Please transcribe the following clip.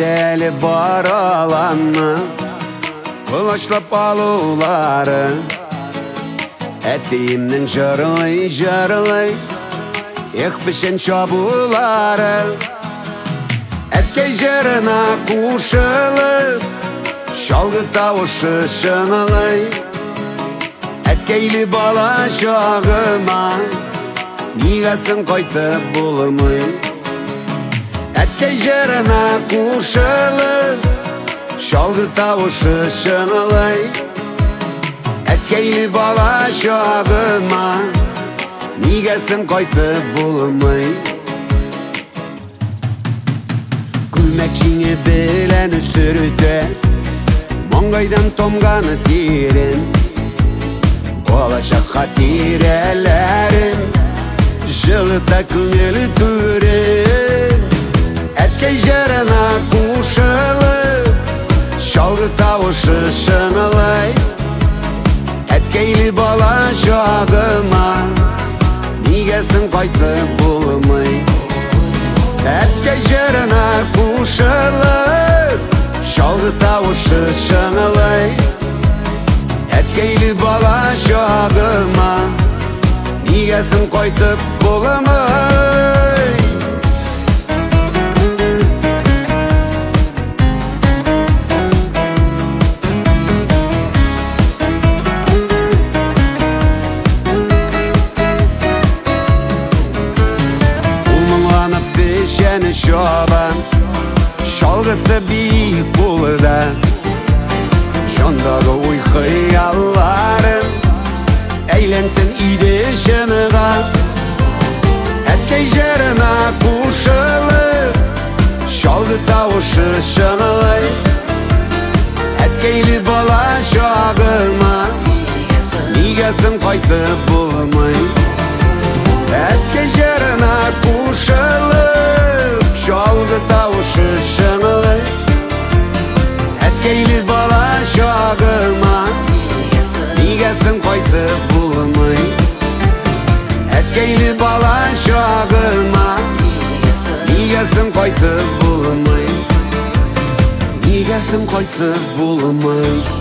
Дәлі бар аланны Қылышлап алулары Әтейімнің жарылай Ех пішен шабулары Әткей жеріна қушылып Шалғы тауышы шыңылай Әткейлі бала шағыма Нигәсін қайтып болымай Әткей жеріна қушылып Шалғы тауышы шыңылай Әткейлі бала шағыма Нигәсін қайтып болымай Күлмәкшіңе біләні сүрді Моңғайдан томғаны терін Болашаққа тирелерін Жылыта көңілі түрін Әткей жеріна қушылып Шалғы тауышы шыңылай Әткейлі бала шағыма Нигәсін қайтып болымай Әткей жеріна қушылып Шалғы тауышы шыңылай Әткейлі бала шағыма Нигәсін қайтып болымай Пешені шабан Шалғысы бейік болыда Жондағы ой қиялларын Әйленсін үйде шыныға Әткей жеріна қушылып Шалғы тауышы шыңылай Әткейлі бала шағыма Нигәсін қайтып болмай Әткей жеріна қушылып Шалғы тауышы шыңылай Әткейлі бала шағыма Нигәсін қайтып болмай Әткейлі бала шағыма Нигәсін қайтып болмай Нигәсін қайтып болмай